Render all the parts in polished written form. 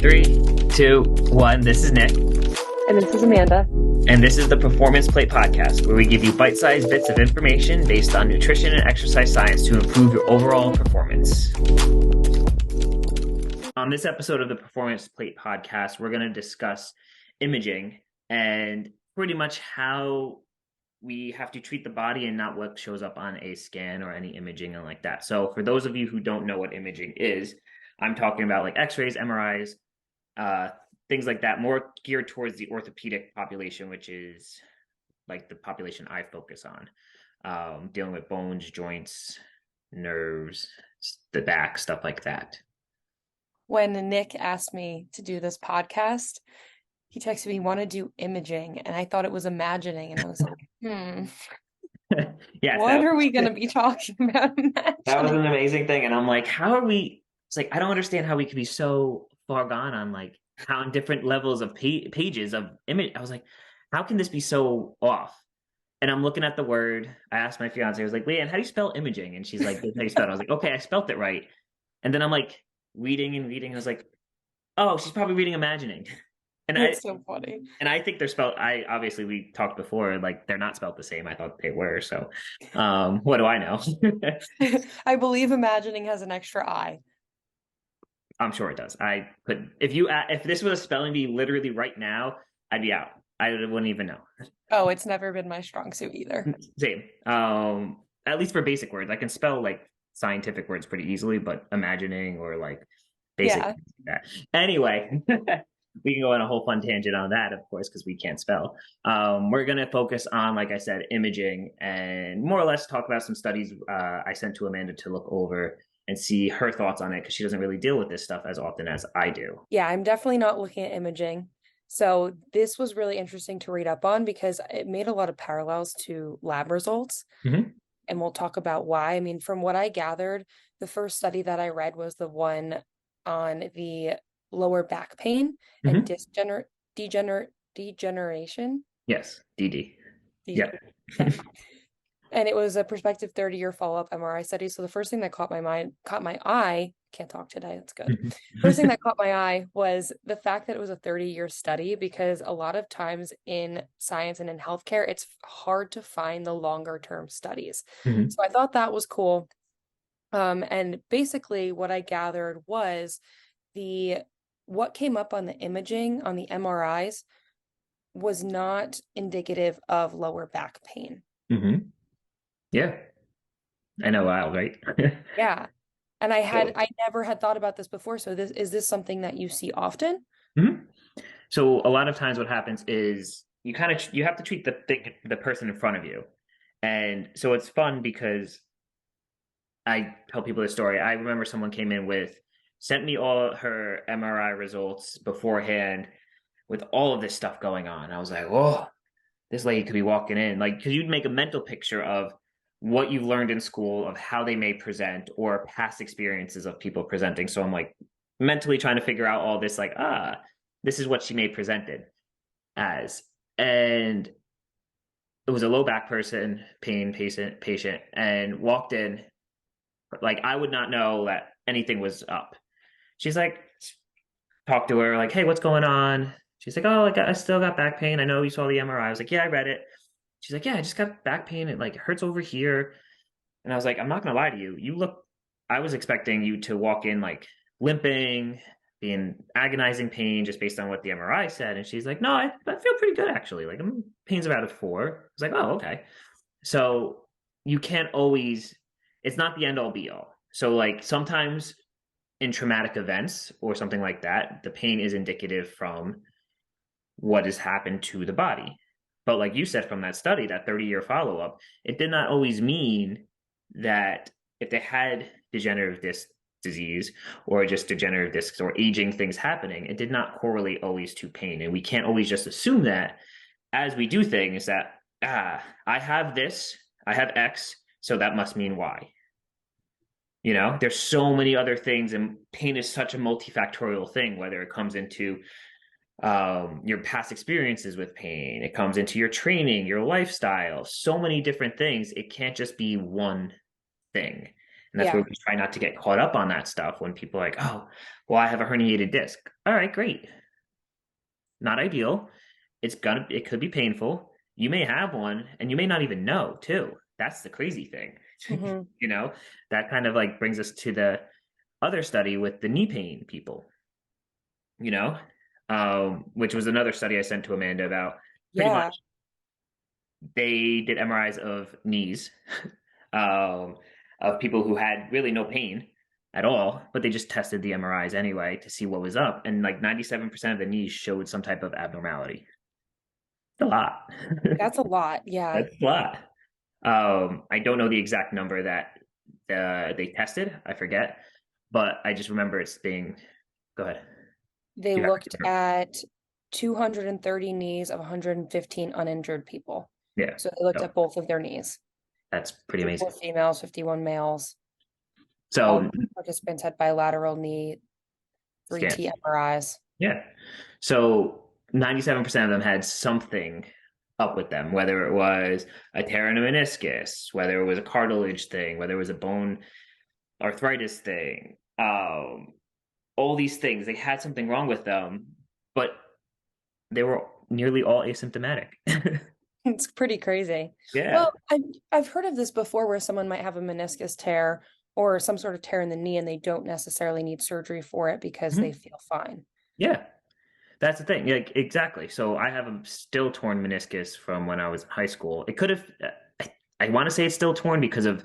Three, two, one. This is Nick. And this is Amanda. And this is the Performance Plate Podcast, where we give you bite-sized bits of information based on nutrition and exercise science to improve your overall performance. On this episode of the Performance Plate Podcast, we're going to discuss imaging and pretty much how we have to treat the body and not what shows up on a scan or any imaging and like that. So for those of you who don't know what imaging is, I'm talking about like x-rays, MRIs, things like that, more geared towards the orthopedic population, which is like the population I focus on, dealing with bones, joints, nerves, the back, stuff like that. When Nick asked me to do this podcast, he texted me, want to do imaging, and I thought it was imagining, and I was like, Yes, what are we going to be talking about? That was an amazing thing. And I'm like, how are we? It's like, I don't understand how we could be so far gone on like how different levels of pages of image. I was like, how can this be so off? And I'm looking at the word. I asked my fiance, I was like, Leanne, how do you spell imaging? And she's like, this is how you spell it. I was like, okay, I spelt it right. And then I'm like reading and reading. I was like, oh, she's probably reading imagining. And That's so funny. And I think they're spelled. Obviously we talked before, like they're not spelled the same. I thought they were. So, what do I know? I believe imagining has an extra I. I'm sure it does. I could, if this was a spelling bee literally right now, I'd be out. I wouldn't even know. Oh, it's never been my strong suit either. Same. At least for basic words, I can spell like scientific words pretty easily, but imagining or like basic. Yeah. That. Anyway, we can go on a whole fun tangent on that, of course, because we can't spell. We're going to focus on, like I said, imaging and more or less talk about some studies I sent to Amanda to look over and see her thoughts on it, because she doesn't really deal with this stuff as often as I do. Yeah, I'm definitely not looking at imaging. So this was really interesting to read up on because it made a lot of parallels to lab results. Mm-hmm. And we'll talk about why. I mean, from what I gathered, the first study that I read was the one on the lower back pain and degeneration. Yes, DD. Yeah. And it was a prospective 30-year follow-up MRI study. So the first thing that caught my eye, can't talk today, that's good. First thing that caught my eye was the fact that it was a 30-year study, because a lot of times in science and in healthcare, it's hard to find the longer term studies. Mm-hmm. So I thought that was cool. And basically what I gathered was what came up on the imaging, on the MRIs, was not indicative of lower back pain. Mm-hmm. Yeah. I know, wild, right? Yeah. And I never had thought about this before. So is this something that you see often? Mm-hmm. So a lot of times what happens is you have to treat the person in front of you. And so it's fun because I tell people this story. I remember someone sent me all her MRI results beforehand with all of this stuff going on. I was like, oh, this lady could be walking in. Like, because you'd make a mental picture of what you've learned in school of how they may present or past experiences of people presenting. So I'm like mentally trying to figure out all this, like, this is what she may presented as. And it was a low back pain patient, and walked in. Like, I would not know that anything was up. She's like, talk to her, like, hey, what's going on? She's like, oh, I still got back pain. I know you saw the MRI. I was like, yeah, I read it. She's like, yeah, I just got back pain. It like hurts over here. And I was like, I'm not going to lie to you. I was expecting you to walk in like limping, being agonizing pain just based on what the MRI said. And she's like, no, I feel pretty good actually. Like, pain's about a 4. I was like, oh, okay. So you can't always, it's not the end all be all. So like sometimes in traumatic events or something like that, the pain is indicative from what has happened to the body. But like you said, from that study, that 30-year follow-up, it did not always mean that if they had degenerative disc disease or just degenerative discs or aging things happening, it did not correlate always to pain. And we can't always just assume that as we do things that, I have this, I have X, so that must mean Y. You know, there's so many other things, and pain is such a multifactorial thing, whether it comes into your past experiences with pain, it comes into your training, your lifestyle, so many different things. It can't just be one thing. And that's where Yeah. we try not to get caught up on that stuff when people are like, oh, well, I have a herniated disc. All right, great. Not ideal. It could be painful. You may have one and you may not even know too. That's the crazy thing. Hmm. You know, that kind of like brings us to the other study with the knee pain people, you know, which was another study I sent to Amanda about. Pretty much Yeah. they did MRIs of knees, um, of people who had really no pain at all, but they just tested the MRIs anyway to see what was up. And like 97% of the knees showed some type of abnormality. It's a lot. That's a lot. Yeah. That's a lot. I don't know the exact number that they tested. I forget, but I just remember it's being. Go ahead. They You have looked at 230 knees of 115 uninjured people. yeah. So they looked So at both of their knees. that's pretty 54 amazing. females, 51 males. All So participants had bilateral knee, three scans. T MRIs. Yeah. So 97% of them had something up with them, whether it was a tear in a meniscus, whether it was a cartilage thing, whether it was a bone arthritis thing. All these things, they had something wrong with them, but they were nearly all asymptomatic. It's pretty crazy. Yeah. Well, I've heard of this before where someone might have a meniscus tear or some sort of tear in the knee and they don't necessarily need surgery for it because they Mhm. feel fine. Yeah. That's the thing. Like exactly. So I have a still torn meniscus from when I was in high school. It could have I want to say it's still torn because of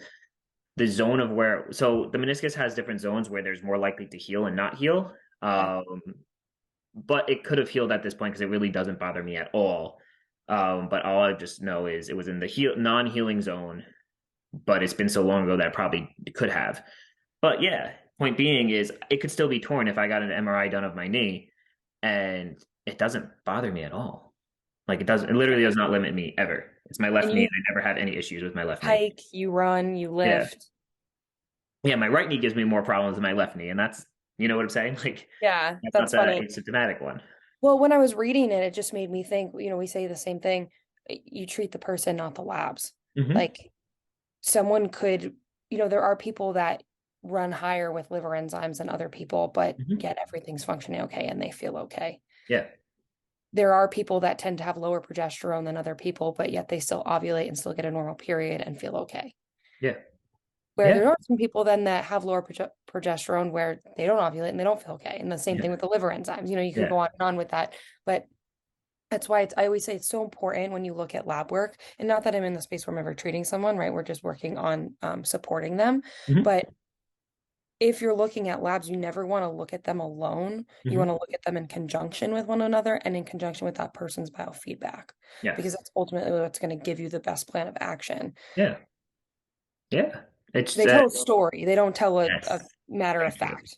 the zone of where so the meniscus has different zones where there's more likely to heal and not heal. Yeah. But it could have healed at this point because it really doesn't bother me at all. But all I just know is it was in the non-healing zone, but it's been so long ago that I probably could have. But yeah, point being is it could still be torn if I got an MRI done of my knee, and it doesn't bother me at all. Like it literally does not limit me ever. It's my And left knee, and you I never had any issues with my left knee. hike, you run, you Yeah, lift. yeah, my right knee gives me more problems than my left knee, and that's you know what I'm saying. Like Yeah, that's not that's the funny. asymptomatic one. Well, when I was reading it, it just made me think, we say the same thing. You treat the person, not the labs. Hmm. Like someone could, there are people that run higher with liver enzymes than other people, but Hmm. yet everything's functioning okay and they feel okay. Yeah, There are people that tend to have lower progesterone than other people, but yet they still ovulate and still get a normal period and feel okay. yeah, Where yeah, there are some people then that have lower progesterone where they don't ovulate and they don't feel okay. And the same yeah, thing with the liver enzymes. You could yeah, go on and on with that. But that's why I always say it's so important when you look at lab work. And not that I'm in the space where I'm ever treating someone, right? We're just working on supporting them. hmm, But if you're looking at labs, you never want to look at them alone. You want to hmm, look at them in conjunction with one another and in conjunction with that person's biofeedback, because yes, that's ultimately what's going to give you the best plan of action. yeah, yeah. It's They tell a story, they don't tell a yes, matter of thank you. fact.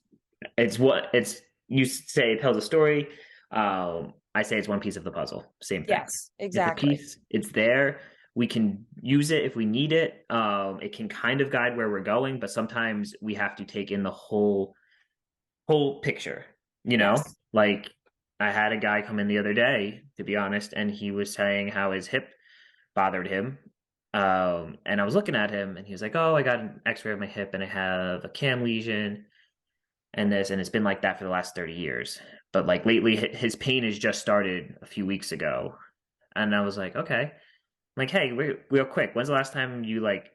It's what it's you say it tells a story. I say it's one piece of the puzzle. Same thing. Yes, It's a exactly. piece. It's there. We can use it if we need it. It can kind of guide where we're going, but sometimes we have to take in the whole picture. You know, Yes. like I had a guy come in the other day, to be honest, and he was saying how his hip bothered him. And I was looking at him, and he was like, "Oh, I got an X-ray of my hip, and I have a cam lesion." And this and it's been like that for the last 30 years, but like lately his pain has just started a few weeks ago. And I was like, okay. I'm like, hey, real quick, when's the last time you like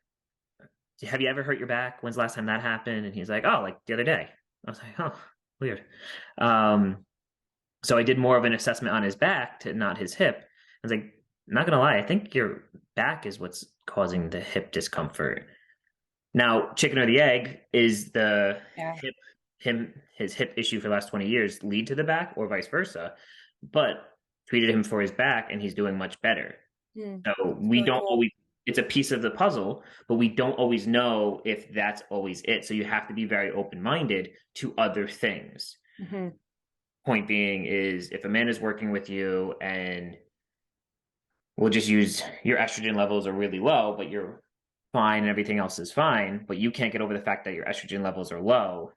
have you ever hurt your back? When's the last time that happened? And he's like, oh, like the other day. I was like, oh, weird. um so I did more of an assessment on his back to not his hip. I was like, not gonna lie, I think your back is what's causing the hip discomfort. Now, chicken or the egg, is the Yeah. hip his hip issue for the last 20 years lead to the back or vice versa? But treated him for his back and he's doing much better. Hmm. So It's we really don't cool. always it's a piece of the puzzle, but we don't always know if that's always it. So you have to be very open-minded to other things. Hmm. Point being is if a man is working with you and we'll just use your estrogen levels are really low, but you're fine and everything else is fine, but you can't get over the fact that your estrogen levels are low.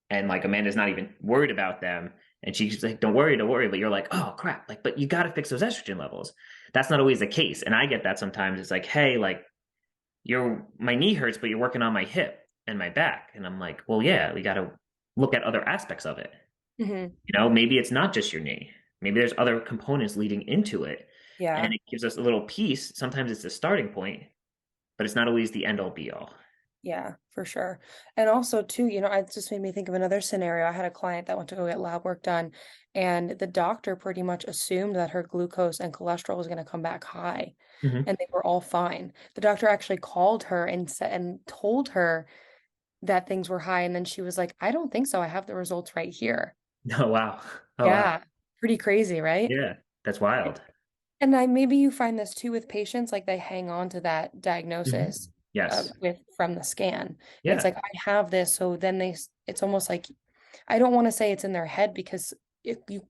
And like Amanda's not even worried about them. And she's like, don't worry. But you're like, oh crap. Like, but you got to fix those estrogen levels. That's not always the case. And I get that sometimes. It's like, hey, like, my knee hurts, but you're working on my hip. and my back. And I'm like, well, yeah, we got to look at other aspects of it. Hmm. Maybe it's not just your knee. Maybe there's other components leading into it. And Yeah. it gives us a little piece. Sometimes it's the starting point, but it's not always the end all be all. Yeah, for sure. And also too, it just made me think of another scenario. I had a client that went to go get lab work done, and the doctor pretty much assumed that her glucose and cholesterol was going to come back high, Hmm. and they were all fine. The doctor actually called her and said and told her that things were high, and then she was like, "I don't think so. I have the results right here." Oh, wow. Oh, wow. Yeah, pretty crazy, right? Yeah, that's wild. And maybe you find this too with patients, like they hang on to that Hmm. diagnosis Yes. with from the scan. It's Yeah. like I have this, so then it's almost like I don't want to say it's in their head because you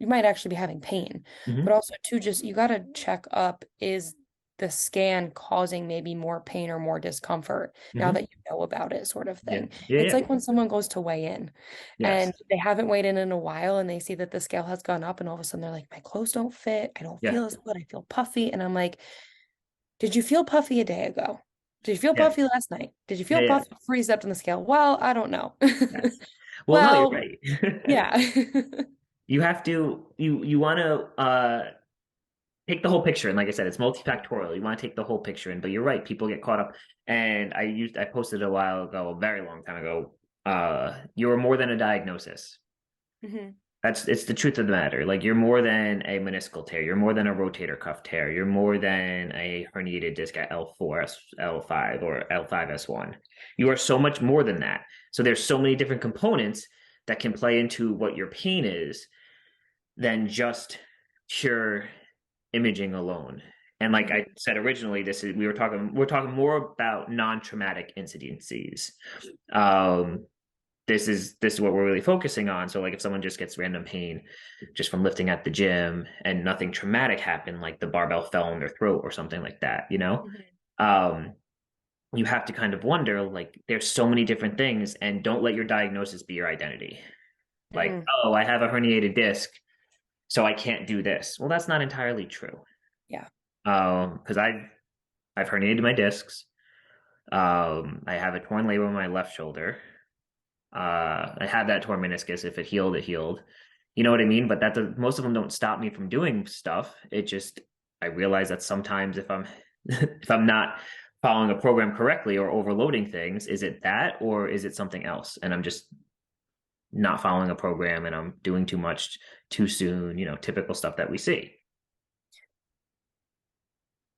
might actually be having pain, but Hmm. also too, just you got to check up, is the scan causing maybe more pain or more discomfort now Hmm. that you know about it, sort of Yeah. thing. Yeah. It's Yeah. like when someone goes to weigh in Yes. and they haven't weighed in a while and they see that the scale has gone up and all of a sudden they're like, my clothes don't fit, I don't Yeah. feel as good, I feel puffy. And I'm like, did you feel puffy a day ago? Did you feel Yes. puffy last night? Did you Yeah. feel Yeah. puffy before you stepped on the scale? Well, I don't know. Yes. Well, no, you're Well, right. yeah. You have to you want to take the whole picture. And like I said, it's multifactorial. You want to take the whole picture in, but you're right. People get caught up. And I posted a while ago, a very long time ago, you're more than a diagnosis. Hmm. It's the truth of the matter. Like you're more than a meniscal tear. You're more than a rotator cuff tear. You're more than a herniated disc at L4, L5, or L5S1. You are so much more than that. So there's so many different components that can play into what your pain is than just pure imaging alone. And like I Hmm. said originally, this is we're talking more about non-traumatic incidences. Um, this is what we're really focusing on. So like if someone just gets random pain just from lifting at the gym and nothing traumatic happened, like the barbell fell in their throat or something like that, Hmm. um, you have to kind of wonder like there's so many different things, and don't let your diagnosis be your identity. Like, Hmm. oh, I have a herniated disc, so I can't do this. Well, that's not entirely true. Yeah. Because I've herniated my discs. I have a torn labrum in my left shoulder. I had that torn meniscus. If it healed, it healed. You know what I mean? But most of them don't stop me from doing stuff. It just I realize that sometimes if I'm if I'm not following a program correctly or overloading things, is it that or is it something else? And I'm just not following a program and I'm doing too much too soon. Typical stuff that we see.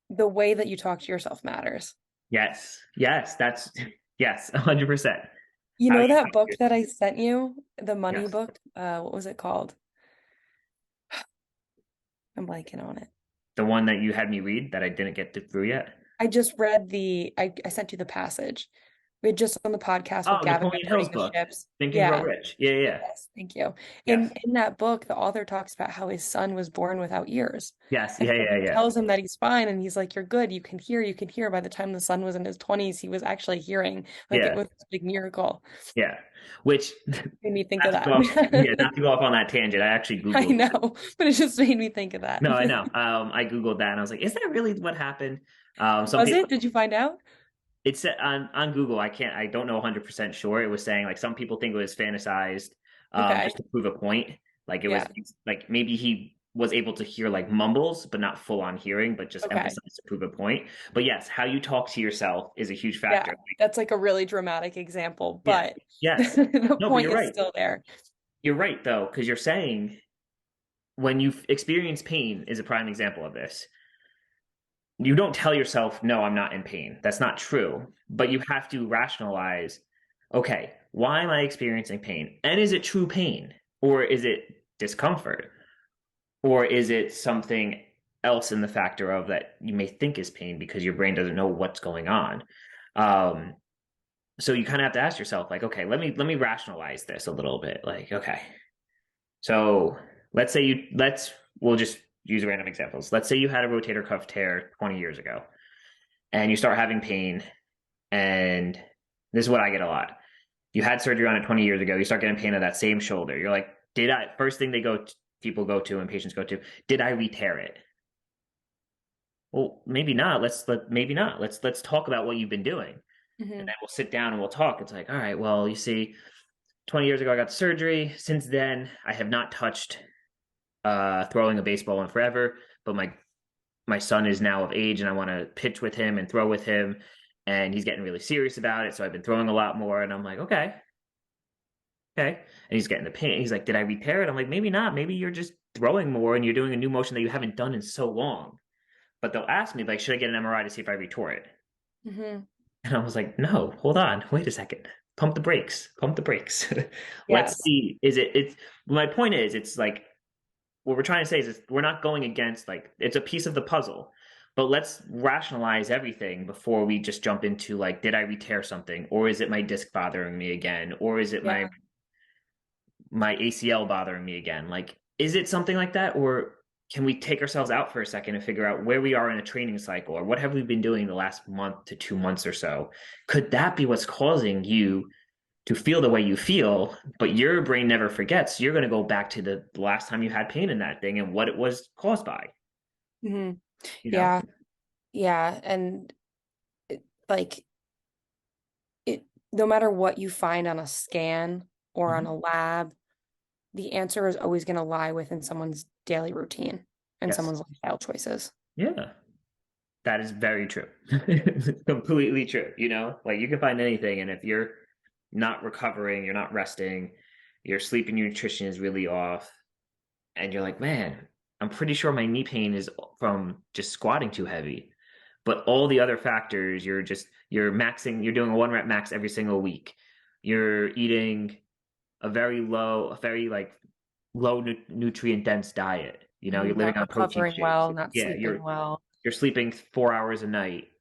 The way that you talk to yourself matters. Yes, yes, that's yes, 100%. You How know you that talk to book that yourself. I sent you, the money Yes. book? What was it called? I'm blanking on it. The one that you had me read that I didn't through yet. I just read I sent you the passage. We had just on the podcast with Oh, Gavin Napoleon Hill's Burning the book, Ships. Think and Grow Yeah. Rich. Yeah, yeah, yeah. Yes, thank you. Yes. In that book, the author talks about how his son was born without ears. Yes. And Yeah, so yeah, he yeah. tells him that he's fine and he's like, you're good, you can hear, you can hear. By the time the son was in his 20s, he was actually hearing. Like it Yeah. was this big miracle. Yeah. Which Made me think of not that. to go off on that tangent. I actually I Googled that. know, but it just made me think of that. No, I know. I Googled that and I was like, is that really what happened? Some Was people it? Did you find out? it said on Google, I don't know 100% sure. It was saying like some people think it was fantasized Okay. just to prove a point. Like it was Yeah. like maybe he was able to hear like mumbles, but not full on hearing, but just Okay. emphasized to prove a point. But yes, how you talk to yourself is a huge Yeah. factor. That's like a really dramatic example, Yeah. but Yes. the No, but point you're is right. still there. You're right though, because you're saying when you experience pain is a prime example of this. You don't tell yourself, no, I'm not in pain. That's not true. But you have to rationalize, okay, why am I experiencing pain? And is it true pain? Or is it discomfort? Or is it something else in the factor of that you may think is pain because your brain doesn't know what's going on? Um, so you kind of have to ask yourself, like, okay, let me rationalize this a little bit. Like, okay, so we'll just use random examples. Let's say you had a rotator cuff tear 20 years ago and you start having pain. And this is what I get a lot. You had surgery on it 20 years ago. You start getting pain of that same shoulder. You're like, first thing people go to and patients go to, did I re-tear it? Well, maybe not. Maybe not. Let's talk about what you've been doing. Hmm. And then we'll sit down and we'll talk. It's like, all right, well, you see, 20 years ago I got the surgery. Since then, I have not touched throwing a baseball in forever. But my son is now of age, and I want to pitch with him and throw with him, and he's getting really serious about it. So I've been throwing a lot more, and I'm like, okay, okay. And he's getting the pain. He's like, did I repair it? I'm like, maybe not. Maybe you're just throwing more, and you're doing a new motion that you haven't done in so long. But they'll ask me like, should I get an MRI to see if I retore it? Hmm. And I was like, no, hold on, wait a second. Pump the brakes. Pump the brakes. Let's Yes. see. Is it it's my point is it's like what we're trying to say is we're not going against like it's a piece of the puzzle. But let's rationalize everything before we just jump into like, did I re-tear something? Or is it my disc bothering me again? Or is it Yeah. my ACL bothering me again? Like, is it something like that? Or can we take ourselves out for a second and figure out where we are in a training cycle or what have we been doing the last month to 2 months or so? Could that be what's causing you to feel the way you feel? But your brain never forgets. You're going to go back to the last time you had pain in that thing and what it was caused by, Hmm. you know? Yeah. Yeah. And like it, no matter what you find on a scan or on Mhm. a lab, the answer is always going to lie within someone's daily routine and Yes. someone's lifestyle choices. Yeah. That is very true. Completely true. Like you can find anything. And if you're not recovering, you're not resting, your sleep and your nutrition is really off, and you're like, man, I'm pretty sure my knee pain is from just squatting too heavy. But all the other factors, you're maxing, you're doing a 1 rep max every single week. You're eating a very like low nutrient dense diet. You're Mhm. living Not on protein recovering shakes. well, not Yeah, sleeping you're well. you're sleeping 4 hours a night,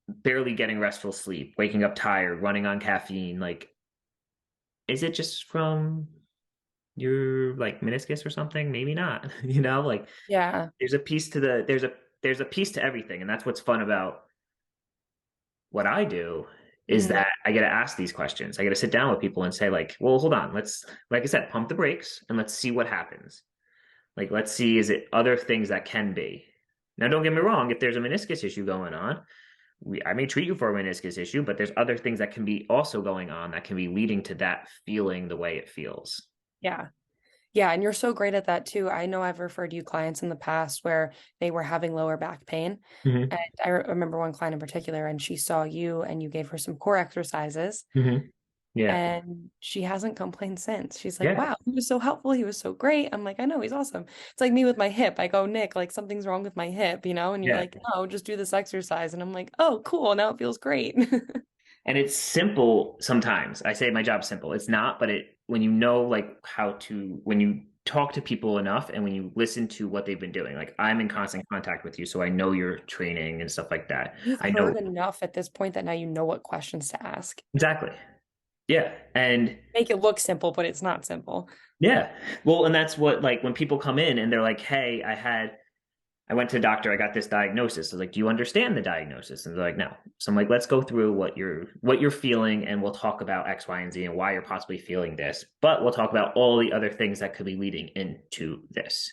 barely getting restful sleep, waking up tired, running on caffeine. Like, is it just from your like meniscus or something? Maybe not. Like Yeah. there's a piece to there's a piece to everything, and that's what's fun about what I do is Hmm. that I get to ask these questions. I get to sit down with people and say, like, well, hold on, let's, like I said, pump the brakes and let's see what happens. Like, let's see, is it other things that can be? Now, don't get me wrong, if there's a meniscus issue going on, I may treat you for a meniscus issue, but there's other things that can be also going on that can be leading to that feeling the way it feels. Yeah. Yeah. And you're so great at that too. I know I've referred you clients in the past where they were having lower back pain. Hmm. And I remember one client in particular, and she saw you and you gave her some core exercises. Hmm. Yeah. And she hasn't complained since. She's like, Yeah. wow, he was so helpful. He was so great. I'm like, I know, he's awesome. It's like me with my hip. I go, Nick, like something's wrong with my hip, And you're Yeah. like, no, just do this exercise. And I'm like, oh, cool. Now it feels great. And it's simple sometimes. I say my job's simple. It's not, but when you know like when you talk to people enough and when you listen to what they've been doing, like I'm in constant contact with you, so I know your training and stuff like that. You've I know heard enough at this point that now you know what questions to ask. exactly. Yeah. And Make it look simple, but it's not simple. yeah. Well, and that's what like when people come in and they're like, hey, I went to the doctor. I got this diagnosis. I was like, "Do you understand the diagnosis?" And they're like, "No." So I'm like, "Let's go through what you're feeling, and we'll talk about X, Y, and Z, and why you're possibly feeling this. But we'll talk about all the other things that could be leading into this,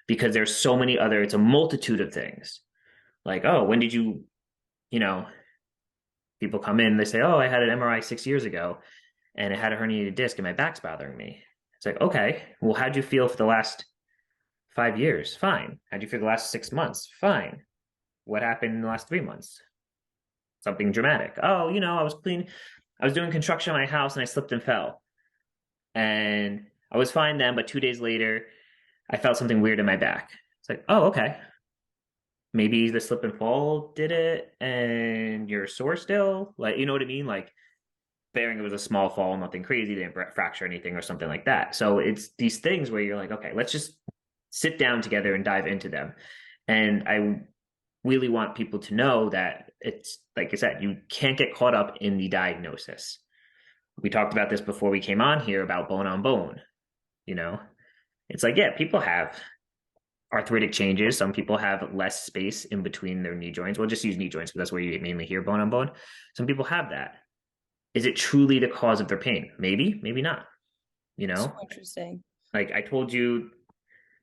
because there's so many other. It's a multitude of things. Like, oh, when did you? You know, people come in, they say, "Oh, I had an MRI 6 years ago, and it had a herniated disc, and my back's bothering me." It's like, okay, well, how'd you feel for the last 5 years? Fine. How'd you feel the last 6 months? Fine. What happened in the last 3 months? Something dramatic. Oh, I was doing construction on my house and I slipped and fell. And I was fine then, but 2 days later, I felt something weird in my back. It's like, oh, okay. Maybe the slip and fall did it and you're sore still. Like, you know what I mean? Like, bearing it was a small fall, nothing crazy, didn't fracture anything or something like that. So it's these things where you're like, okay, let's just sit down together and dive into them. And I really want people to know that it's like I said, you can't get caught up in the diagnosis. We talked about this before we came on here about bone on bone. You know, it's like, yeah, people have arthritic changes. Some people have less space in between their knee joints. We'll just use knee joints because that's where you mainly hear bone on bone. Some people have that. Is it truly the cause of their pain? Maybe, maybe not. You So know, interesting. like I told you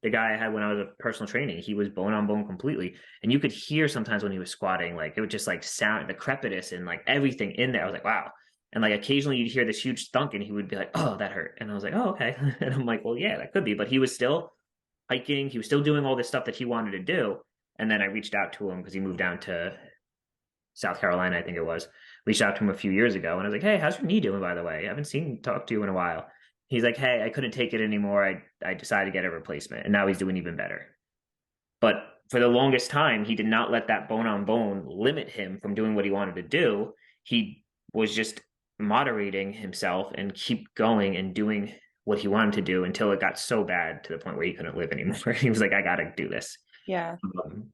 the guy I had when I was a personal training, he was bone on bone completely. And you could hear sometimes when he was squatting, like it would just like sound the crepitus and like everything in there. I was like, wow. And like occasionally you'd hear this huge thunk and he would be like, oh, that hurt. And I was like, oh, okay. And I'm like, well, yeah, that could be. But he was still hiking. He was still doing all this stuff that he wanted to do. And then I reached out to him because he moved down to South Carolina, I think it was. Reached out to him a few years ago, and I was like, "Hey, how's your knee doing, by the way? I haven't seen talk to you in a while." He's like, "Hey, I couldn't take it anymore. I decided to get a replacement, and now he's doing even better." But for the longest time, he did not let that bone on bone limit him from doing what he wanted to do. He was just moderating himself and keep going and doing what he wanted to do until it got so bad to the point where he couldn't live anymore. He was like, "I got to do this." Yeah. Um,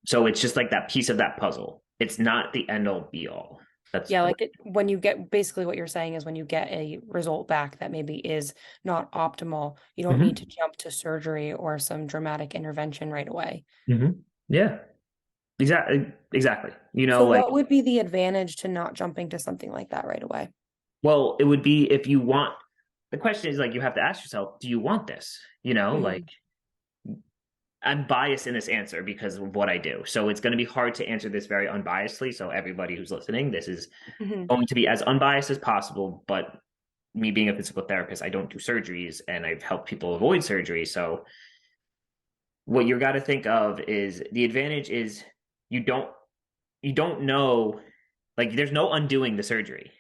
so it's just like that piece of that puzzle. It's not the end all be all. That's Yeah, like when you get basically what you're saying is when you get a result back that maybe is not optimal, you don't need to Mhm. jump to surgery or some dramatic intervention right away. Mhm. Yeah, exactly. Exactly. So, Like, what would be the advantage to not jumping to something like that right away? well, it would be if you want. The question is like you have to ask yourself, do you want this? Like Hmm. I'm biased in this answer because of what I do. So it's going to be hard to answer this very unbiasedly. So everybody who's listening, this is Hmm. going to be as unbiased as possible. But me being a physical therapist, I don't do surgeries and I've helped people avoid surgery. So what you got to think of is the advantage is you don't you don't know, like there's no undoing the surgery.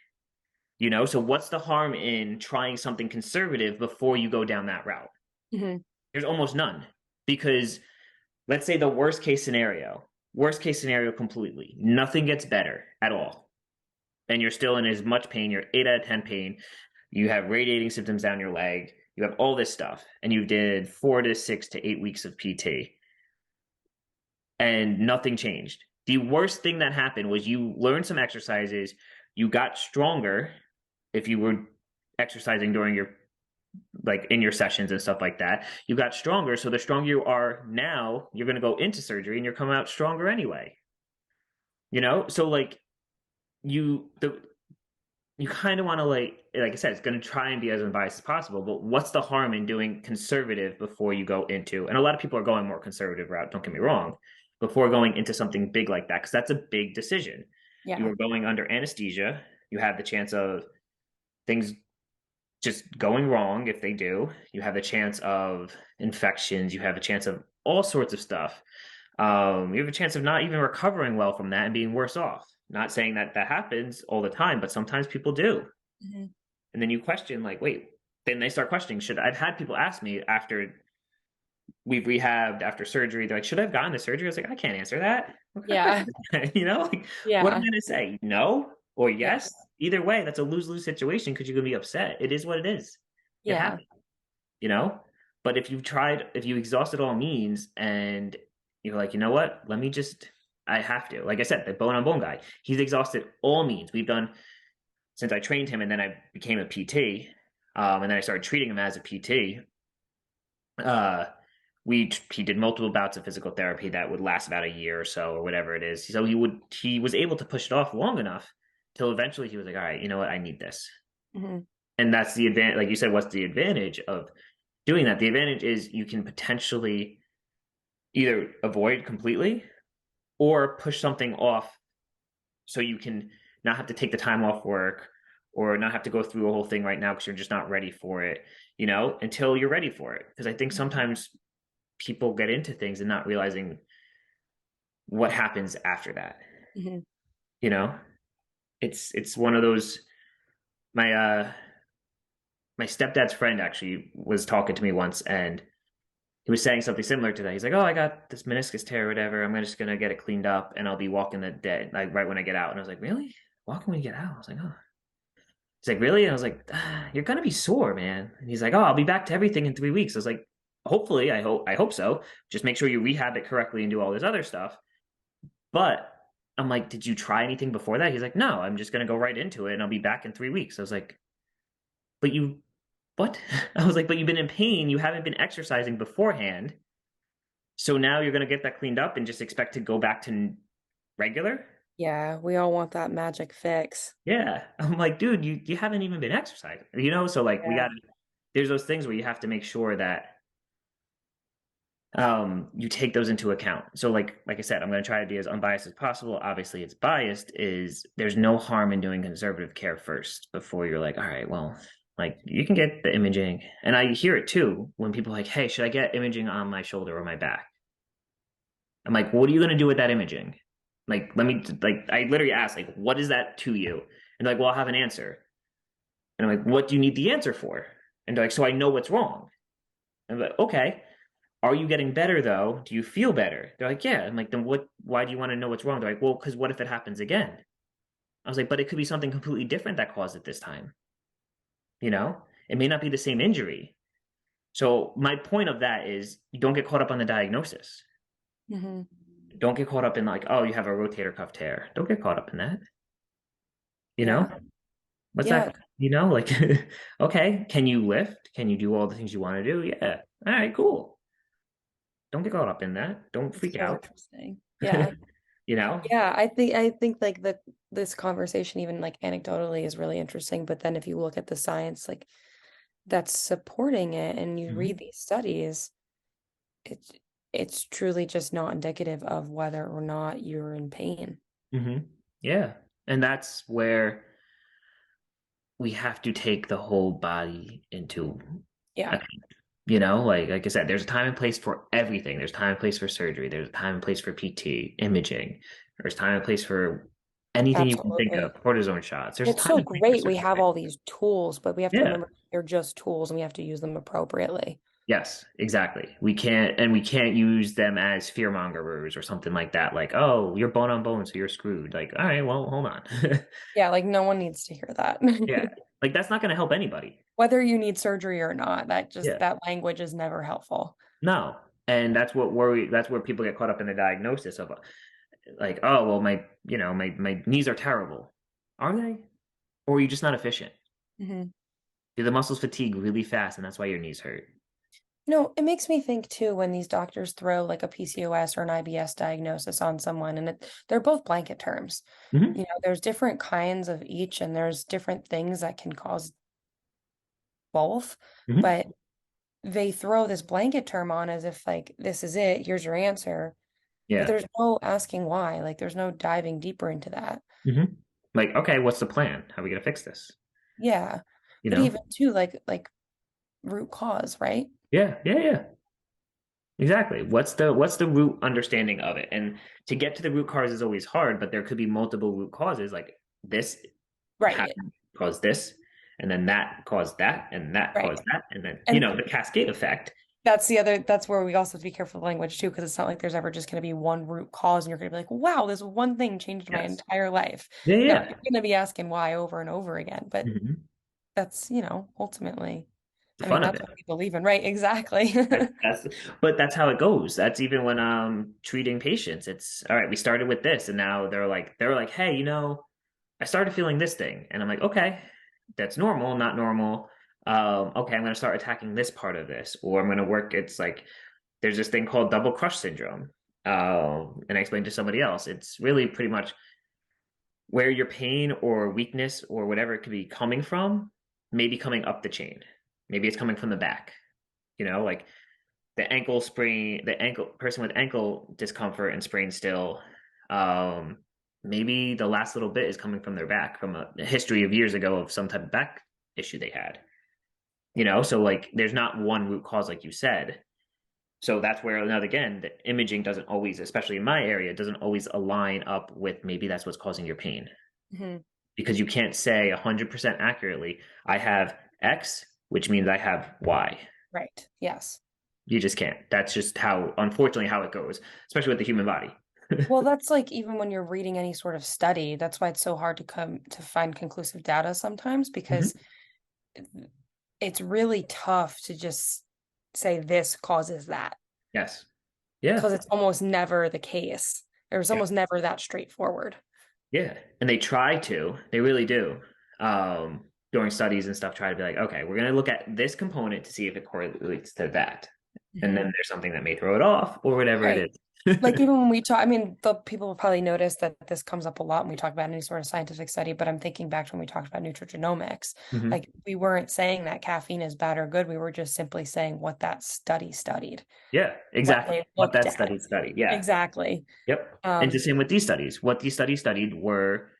So what's the harm in trying something conservative before you go down that route? Hmm. There's almost none, because let's say the worst case scenario completely, nothing gets better at all, and you're still in as much pain. You're 8 out of 10 pain. You have radiating symptoms down your leg. You have all this stuff, and you did 4 to 6 to 8 weeks of PT, and nothing changed. The worst thing that happened was you learned some exercises, you got stronger if you were exercising during your like in your sessions and stuff like that. You got stronger, so the stronger you are now, you're going to go into surgery and you're coming out stronger anyway. So like you the you kind of want to like I said, it's going to try and be as unbiased as possible, but what's the harm in doing conservative before you go into, and a lot of people are going more conservative route, don't get me wrong, before going into something big like that, because that's a big decision. You Yeah. are going under anesthesia. You have the chance of things just going wrong. If they do, you have a chance of infections. You have a chance of all sorts of stuff. You have a chance of not even recovering well from that and being worse off. Not saying that that happens all the time, but sometimes people do. Hmm. And then you question, like, wait, then they start questioning, should I've had people ask me after we've rehabbed after surgery, they're like, should I have gotten the surgery? I was like, I can't answer that. What kind of Yeah. question is that? Like, what am I Yeah. going to say? No or Yeah. yes? Either way, that's a lose-lose situation because you're going to be upset. It is what it is. It Yeah. happens, you know? But if you exhausted all means and you're like, you know what? I have to. Like I said, the bone on bone guy, he's exhausted all means. We've done, since I trained him and then I became a PT, and then I started treating him as a PT. Uh, he did multiple bouts of physical therapy that would last about a year or so or whatever it is. So he was able to push it off long enough till eventually he was like, all right, you know what? I need this. Hmm. And that's the advantage. Like you said, what's the advantage of doing that? The advantage is you can potentially either avoid completely or push something off so you can not have to take the time off work or not have to go through a whole thing right now because you're just not ready for it, until you're ready for it. Because I think sometimes people get into things and not realizing what happens after that. Hmm. You know, it's one of those. My my stepdad's friend actually was talking to me once, and he was saying something similar to that. He's like, "Oh, I got this meniscus tear or whatever. I'm just gonna get it cleaned up, and I'll be walking the dead like right when I get out." And I was like, "Really? Walking when you get out?" I was like, "Oh." He's like, "Really?" And I was like, "You're gonna be sore, man." And he's like, "Oh, I'll be back to everything in 3 weeks." I was like, "Hopefully, I hope so. Just make sure you rehab it correctly and do all this other stuff." But I'm like, "Did you try anything before that?" He's like, "No, I'm just gonna go right into it, and I'll be back in 3 weeks." I was like, "But you, what?" I was like, "But you've been in pain. You haven't been exercising beforehand. So now you're going to get that cleaned up and just expect to go back to regular?" Yeah. We all want that magic fix. Yeah. I'm like, dude, you haven't even been exercising, So like Yeah. there's those things where you have to make sure that you take those into account. So like I said, I'm going to try to be as unbiased as possible. Obviously, it's biased. Is there's no harm in doing conservative care first before you're like, all right, well, like you can get the imaging. And I hear it too when people are like, hey, should I get imaging on my shoulder or my back? I'm like, what are you going to do with that imaging? Like, let me like I literally ask, like, what is that to you? And they're like, well, I'll have an answer. And I'm like, what do you need the answer for? And they're like, so I know what's wrong. And I'm like, okay. Are you getting better though? Do you feel better? They're like, yeah. I'm like, then what? Why do you want to know what's wrong? They're like, well, because what if it happens again? I was like, but it could be something completely different that caused it this time. You know, it may not be the same injury. So my point of that is, you don't get caught up on the diagnosis. Hmm. Don't get caught up in like, oh, you have a rotator cuff tear. Don't get caught up in that. You know, Yeah. what's Yeah. that? You know, like, okay, can you lift? Can you do all the things you want to do? Yeah. All right, cool. Don't get caught up in that. Don't It's freak so out. interesting. Yeah. You know? Yeah, I think like this conversation even like anecdotally is really interesting, but then if you look at the science like that's supporting it and you read Mhm. these studies, it's it's truly just not indicative of whether or not you're in pain. Yeah. And that's where we have to take the whole body into Yeah. account. You know, like I said, there's a time and place for everything. There's time and place for surgery. There's a time and place for PT, imaging. There's time and place for anything you can think of, Absolutely. cortisone shots. There's a It's time so and place for great we certain have things. all these tools, but we have to Yeah. remember they're just tools and we have to use them appropriately. Yes, exactly. We can't use them as fear mongerers or something like that. Like, oh, you're bone on bone, so you're screwed. Like, all right, well, hold on. Yeah, like no one needs to hear that. Yeah. Like that's not going to help anybody. Whether you need surgery or not, Yeah. that language is never helpful. No. And that's where people get caught up in the diagnosis of like, oh, well, my knees are terrible. Are they? Or are you just not efficient? Mhm. Do the muscles fatigue really fast and that's why your knees hurt? No, it makes me think too when these doctors throw like a PCOS or an IBS diagnosis on someone, and they're both blanket terms. Hmm. You know, there's different kinds of each, and there's different things that can cause both, Hmm. but they throw this blanket term on as if like this is it, here's your answer. But Yeah. there's no asking why, like there's no diving deeper into that. Hmm. Like, okay, what's the plan? How are we gonna fix this? Yeah. You But know? even too, like root cause, right? Yeah, yeah, yeah. Exactly. What's the root understanding of it? And to get to the root cause is always hard, but there could be multiple root causes. Like this Right. happened caused this, and then that caused that, and that Right. caused that, and then And the cascade effect. that's where we also have to be careful with language too, because it's not like there's ever just going to be one root cause and you're going to be like, wow, this one thing changed my Yes. entire life. Yeah, No, yeah. you're going to be asking why over and over again. But Hmm. that's, ultimately, The I mean, fun of that's it. what we believe in, right? Exactly. That's but that's how it goes. That's even when treating patients. It's all right, we started with this and now they're like, hey, I started feeling this thing. And I'm like, okay, that's normal, not normal. Okay, I'm gonna start attacking this part of this, or I'm gonna work. It's like there's this thing called double crush syndrome. And I explained to somebody else. It's really pretty much where your pain or weakness or whatever it could be coming from, maybe coming up the chain. Maybe it's coming from the back, like the ankle sprain, the ankle person with ankle discomfort and sprain still. Um, Maybe the last little bit is coming from their back from a history of years ago of some type of back issue they had. So like there's not one root cause like you said. So that's where now again the imaging doesn't always, especially in my area, doesn't always align up with maybe that's what's causing your pain Mhm. because you can't say 100% accurately I have X, which means I have Y. Right. Yes. You just can't. That's just how, unfortunately, how it goes, especially with the human body. Well, that's like even when you're reading any sort of study, that's why it's so hard to come to find conclusive data sometimes because Hmm. it's really tough to just say this causes that Yes. Yeah. because it's almost never the case. It's Yeah. almost never that straightforward. Yeah. And they try to, they really do. During studies and stuff, try to be like, okay, we're going to look at this component to see if it correlates to that. And then Hmm. there's something that may throw it off or whatever it Right. is. Like even when we talk, I mean, the people will probably notice that this comes up a lot when we talk about any sort of scientific study, but I'm thinking back to when we talked about nutrigenomics. Hmm. Like we weren't saying that caffeine is bad or good. We were just simply saying what that study studied, Yeah, what exactly. they What looked that at. study studied. Yeah. Exactly. Yep. And the Um, same with these studies. What these studies studied were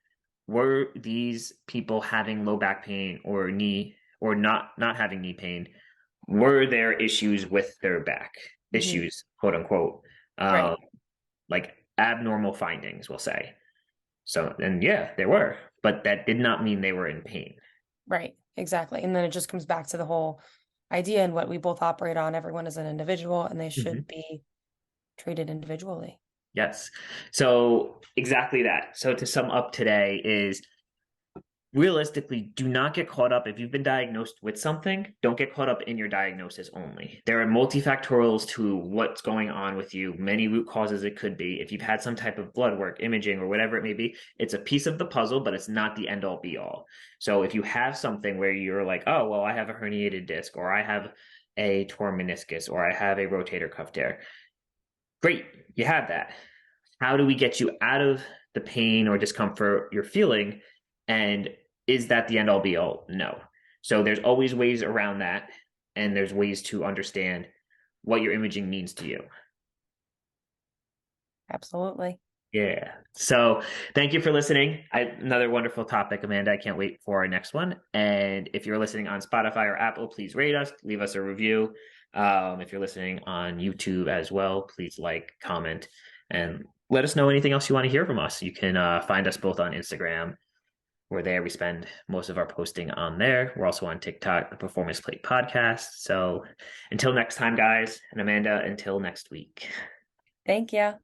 these people having low back pain or knee or not having knee pain? Were there issues with their back? mhm. Issues, quote unquote. Right, Um, like abnormal findings, we'll say. So, and yeah, there were, but that did not mean they were in pain. right, exactly. And then it just comes back to the whole idea and what we both operate on. Everyone is an individual and they Mhm. should be treated individually. Yes. So exactly that. So to sum up today is realistically, do not get caught up if you've been diagnosed with something, don't get caught up in your diagnosis only. There are multifactorials to what's going on with you, many root causes it could be. If you've had some type of blood work, imaging, or whatever it may be, it's a piece of the puzzle, but it's not the end all be all. So if you have something where you're like, oh, well, I have a herniated disc, or I have a torn meniscus, or I have a rotator cuff tear, great, you have that. How do we get you out of the pain or discomfort you're feeling? And is that the end all be all? No. So there's always ways around that, and there's ways to understand what your imaging means to you. Absolutely. Yeah. So thank you for listening. Another wonderful topic, Amanda. I can't wait for our next one. And if you're listening on Spotify or Apple, please rate us, leave us a review. If you're listening on YouTube as well, please like, comment, and let us know anything else you want to hear from us. You can find us both on Instagram. We're there. We spend most of our posting on there. We're also on TikTok, the Performance Plate Podcast. So until next time, guys, and Amanda, until next week. Thank you.